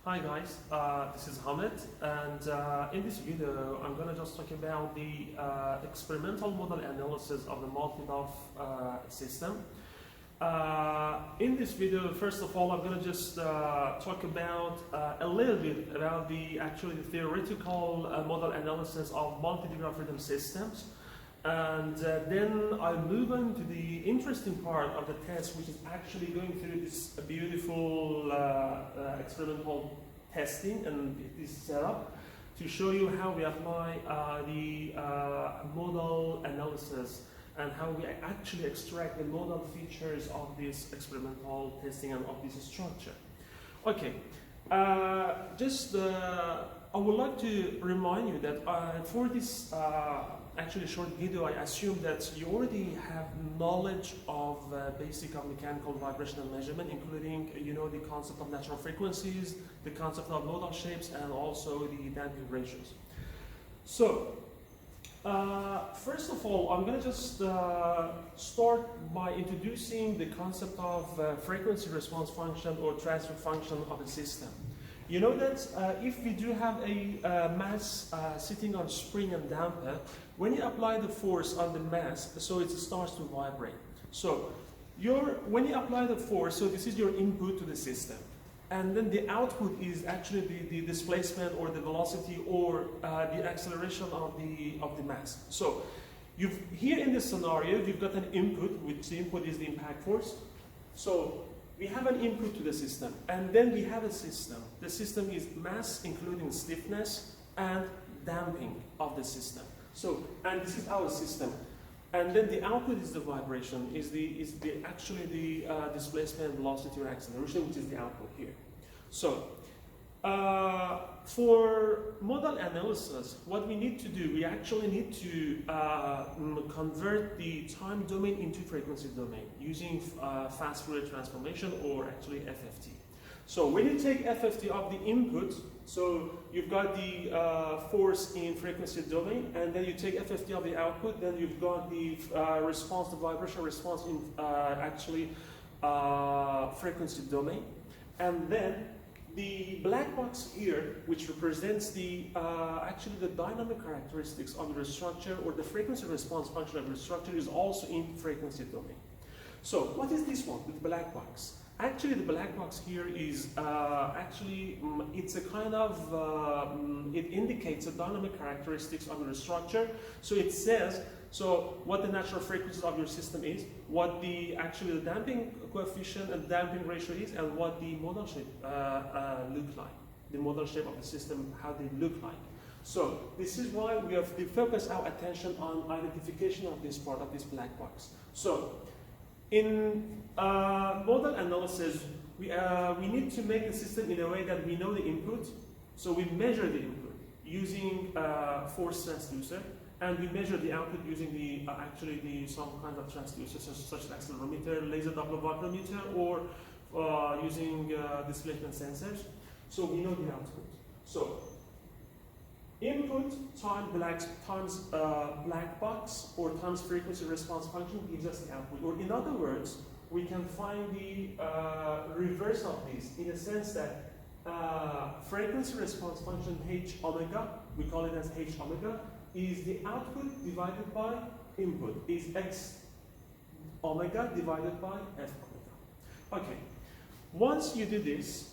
Hi guys, this is Hamid, and in this video I'm going to just talk about the experimental model analysis of the multi-DOF system. In this video, first of all, I'm going to just talk about a little bit about the theoretical model analysis of multi-degree of freedom systems. And then I'll move on to the interesting part of the test, which is actually going through this beautiful experimental testing and this setup to show you how we apply the modal analysis and how we actually extract the modal features of this experimental testing and of this structure. Okay, I would like to remind you that for this actually short video, I assume that you already have knowledge of basic of mechanical vibrational measurement, including the concept of natural frequencies, the concept of modal shapes, and also the damping ratios. So first of all, I'm going to just start by introducing the concept of frequency response function or transfer function of a system. You know that if we do have a mass sitting on spring and damper, when you apply the force on the mass, so it starts to vibrate. So when you apply the force, so this is your input to the system. And then the output is actually the displacement or the velocity or the acceleration of the mass. So here in this scenario, you've got an input, which the input is the impact force. So we have an input to the system, and then we have a system. The system is mass, including stiffness and damping of the system. So, and this is our system. And then the output is the vibration, is the displacement, velocity, or acceleration, which is the output here. So, for modal analysis, what we need to do, we actually need to convert the time domain into frequency domain using fast Fourier transformation, or actually FFT. So when you take FFT of the input, so you've got the force in frequency domain, and then you take FFT of the output, then you've got the response, the vibration response in frequency domain, and then the black box here, which represents the the dynamic characteristics of the structure, or the frequency response function of the structure, is also in frequency domain. So what is this one, the black box? Actually, the black box here is it's a kind of it indicates the dynamic characteristics of the structure. So it says what the natural frequencies of your system is, what the damping coefficient and damping ratio is, and what the modal shape look like. The modal shape of the system, how they look like. So this is why we have to focus our attention on identification of this part of this black box. So in modal analysis, we need to make the system in a way that we know the input. So we measure the input using force transducer, and we measure the output using some kind of transducer, such as accelerometer, laser Doppler vibrometer, or using displacement sensors. So we know the output. So input times black box or times frequency response function gives us the output. Or in other words, we can find the reverse of this, in a sense that frequency response function H omega, we call it as H omega, is the output divided by input, is X omega divided by F omega. Okay, once you do this,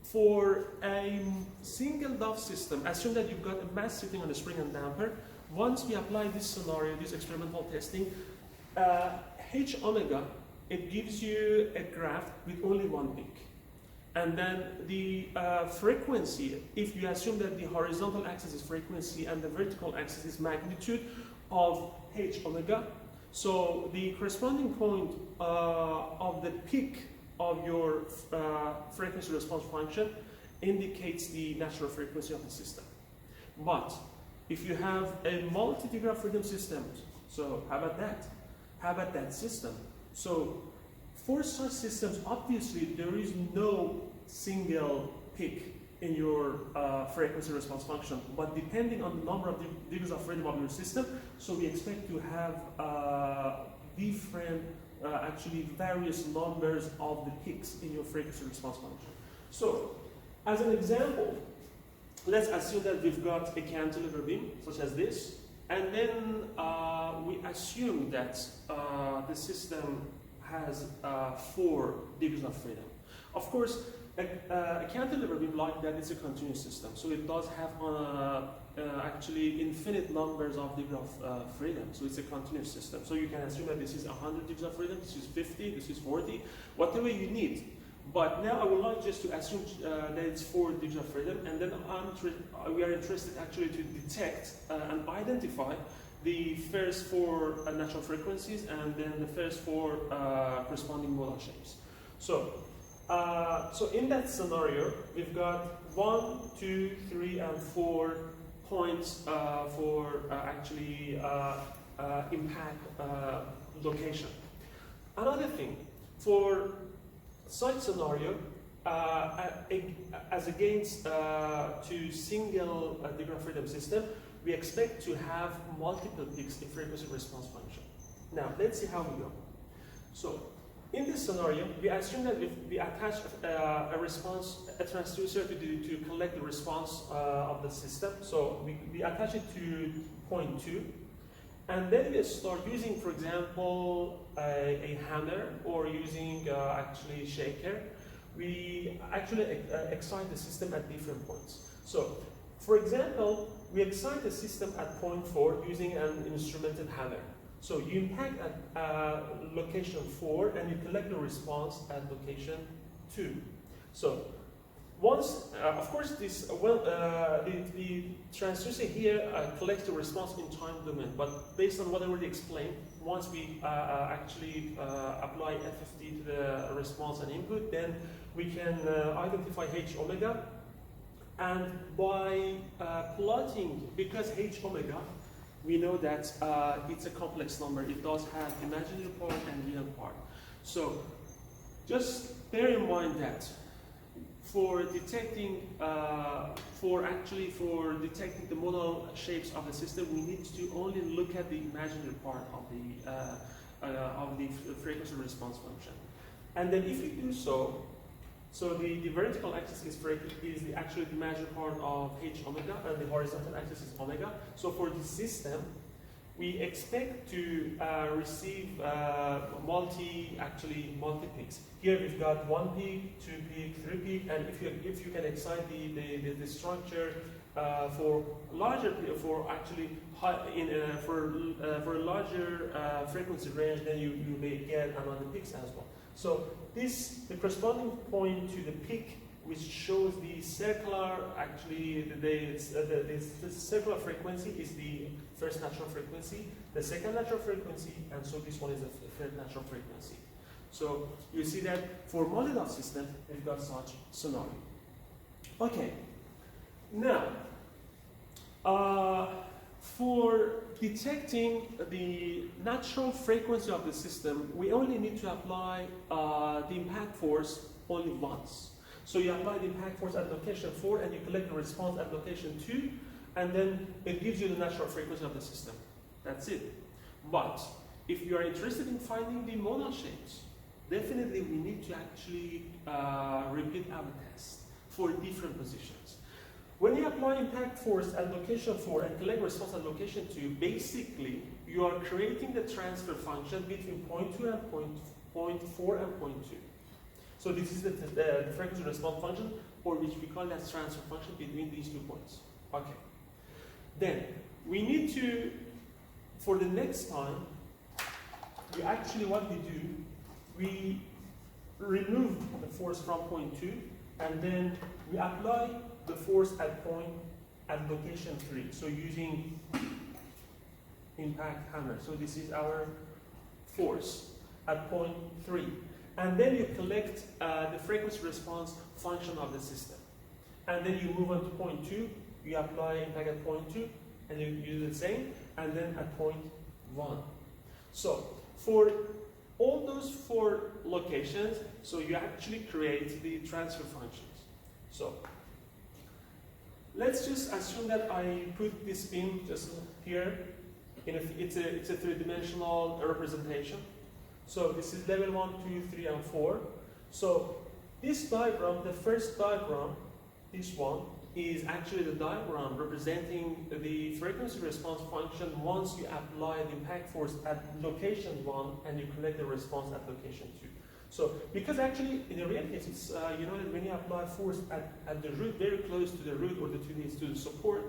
for a single DOF system, assume that you've got a mass sitting on a spring and damper. Once we apply this scenario, this experimental testing, H omega, it gives you a graph with only one peak. And then the frequency, if you assume that the horizontal axis is frequency and the vertical axis is magnitude of H omega, so the corresponding point of the peak of your frequency response function indicates the natural frequency of the system. But if you have a multi-degree of freedom system, so how about that? How about that system? So for such systems, obviously there is no single peak in your frequency response function, but depending on the number of degrees of freedom of your system, so we expect to have different various numbers of the peaks in your frequency response function. So As an example, let's assume that we've got a cantilever beam, such as this, and then we assume that the system has 4 degrees of freedom. Of course, a cantilever beam like that is a continuous system, so it does have actually infinite numbers of degrees of freedom, so it's a continuous system. So you can assume that this is 100 degrees of freedom, this is 50, this is 40, whatever you need. But now I would like just to assume that it's 4 degrees of freedom, and then we are interested actually to detect and identify the first 4 natural frequencies and then the first 4 corresponding modal shapes. So in that scenario, we've got 1, 2, 3, and 4 points for actually impact location. Another thing, for such scenario, as against to single degree of freedom system, we expect to have multiple peaks in frequency response function. Now, let's see how we go. So, in this scenario, we assume that if we attach a transducer to collect the response of the system. So, we attach it to point 2. And then we start using, for example, a hammer or using actually shaker. We actually excite the system at different points. So, for example, we excite the system at point 4 using an instrumented hammer. So you impact at location 4 and you collect the response at location 2. So once, of course, this the transducer here collects the response in time domain, but based on what I already explained, once we actually apply FFT to the response and input, then we can identify H omega, and by plotting, because H omega, we know that it's a complex number. It does have imaginary part and real part. So just bear in mind that for detecting detecting the modal shapes of the system, we need to only look at the imaginary part of the frequency response function. And then if we do so, the vertical axis is actually the imaginary part of H omega, and the horizontal axis is omega. So for this system, we expect to receive multi peaks. Here we've got 1 peak, 2 peak, 3 peak, and if you can excite the structure for larger for a larger frequency range, then you may get another peaks as well. So the corresponding point to the peak, which shows the circular, the circular frequency is the first natural frequency, the second natural frequency, and so this one is the third natural frequency. So you see that for modal system, we've got such scenario. Okay, now for detecting the natural frequency of the system, we only need to apply the impact force only once. So you apply the impact force at location 4 and you collect the response at location 2, and then it gives you the natural frequency of the system. That's it. But if you are interested in finding the modal shapes, definitely we need to actually repeat our test for different positions. When you apply impact force at location 4 and collect response at location 2, basically you are creating the transfer function between point 2 and point 4 and point 2. So this is the frequency response function, or which we call that transfer function between these 2 points. Okay. Then we need to, for the next time, what we do, we remove the force from point 2, and then we apply the force at location 3. So using impact hammer. So this is our force at point 3. And then you collect the frequency response function of the system. And then you move on to point 2, you apply impact at point 2, and you do the same, and then at point 1. So for all those 4 locations, so you actually create the transfer functions. So let's just assume that I put this beam just here. It's a 3-dimensional representation. So this is level 1, 2, 3, and 4. So this diagram, the first diagram, this one, is actually the diagram representing the frequency response function once you apply the impact force at location 1 and you collect the response at location 2. So, because actually in the real case, it's, you know that when you apply force at the root, very close to the root or the two needs to the support,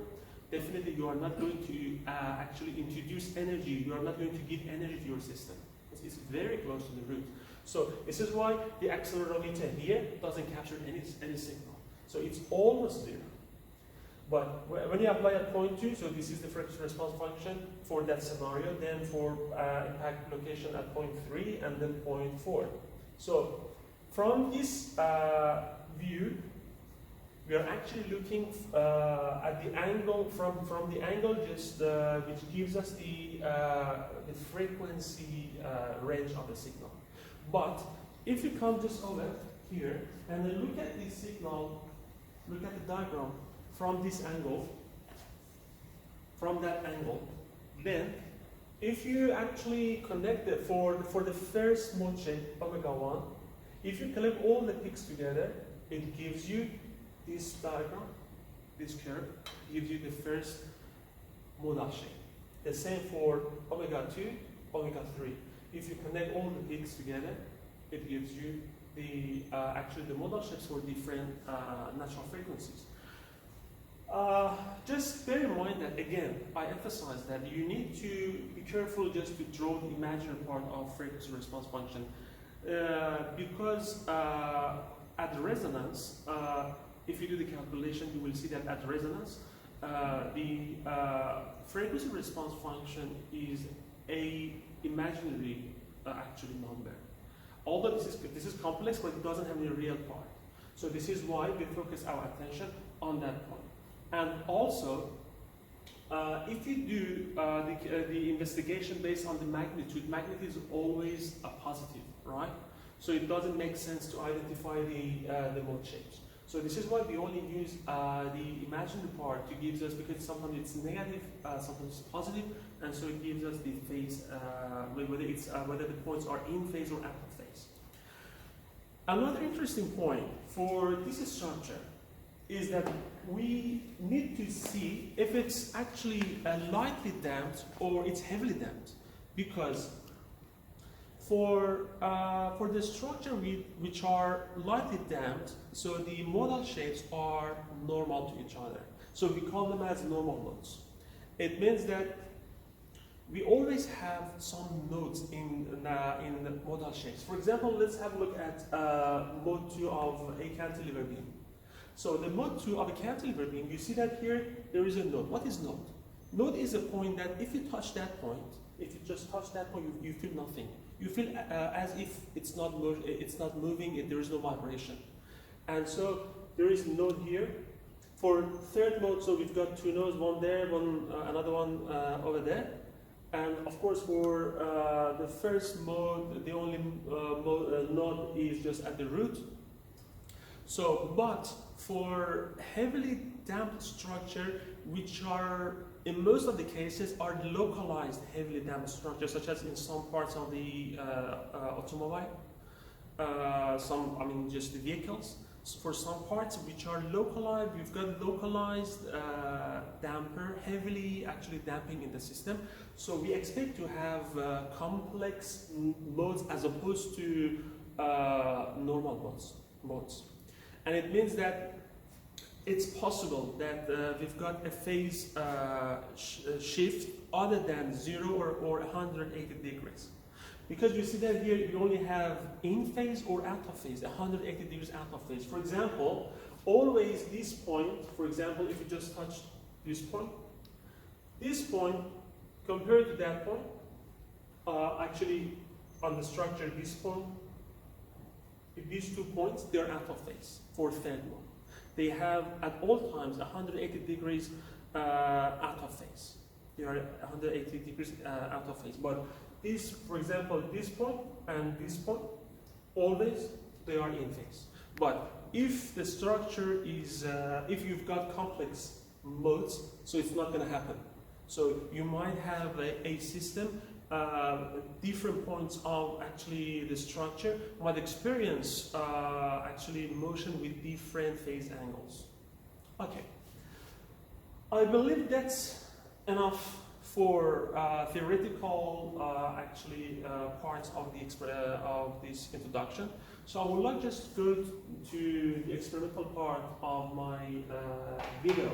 definitely you are not going to actually introduce energy, you are not going to give energy to your system. It's very close to the root. So this is why the accelerometer here doesn't capture any signal. So it's almost zero. But when you apply at point 2, so this is the frequency response function for that scenario, then for impact location at point 3 and then point 4. So from this view, we are actually looking at the angle from the angle just which gives us the frequency range of the signal. But if you come just over here and then look at the signal, look at the diagram from this angle, from that angle, then if you actually connect it for the first mode shape, omega 1, if you collect all the peaks together, it gives you this diagram, this curve, gives you the first modal shape. The same for omega 2, omega 3. If you connect all the peaks together, it gives you the actually the modal shapes for different natural frequencies. Just bear in mind that, again, I emphasize that you need to be careful just to draw the imaginary part of frequency response function because at resonance, if you do the calculation, you will see that at resonance, the frequency response function is a imaginary actually number. Although this is complex, but it doesn't have any real part. So this is why we focus our attention on that point. And also, if you do the investigation based on the magnitude is always a positive, right? So it doesn't make sense to identify the mode shapes. So this is why we only use the imaginary part to give us, because sometimes it's negative, sometimes it's positive, and so it gives us the phase, whether the points are in phase or out of phase. Another interesting point for this structure is that we need to see if it's actually lightly damped or it's heavily damped, because for the structure which are lightly damped, so the modal shapes are normal to each other. So we call them as normal modes. It means that we always have some nodes in the modal shapes. For example, let's have a look at mode 2 of a cantilever beam. So the mode 2 of a cantilever beam, you see that here there is a node. What is node? Node is a point that if you touch that point, if you just touch that point, you feel nothing. You feel as if it's not moving, there is no vibration. And so there is a node here. For third mode, so we've got two nodes, one there, another one over there. And of course, for the first mode, the only node is just at the root. So, but for heavily damped structure, which are in most of the cases are localized heavily damped structures, such as in some parts of the automobile, just the vehicles. So for some parts which are localized, we've got localized damper, heavily actually damping in the system. So we expect to have complex modes as opposed to normal modes. And it means that it's possible that we've got a phase shift other than 0 or 180 degrees. Because you see that here you only have in phase or out of phase, 180 degrees out of phase. For example, always this point, for example, if you just touch this point compared to that point, actually on the structure, this point, these 2 points, they're out of phase for third mode. They have at all times 180 degrees out of phase. They are 180 degrees out of phase. But this, for example, this point and this point, always they are in phase. But if the structure is, if you've got complex modes, so it's not going to happen. So you might have a system, different points of actually the structure might experience actually motion with different phase angles. Okay, I believe that's enough for theoretical parts of this introduction. So I would like just go to the experimental part of my video.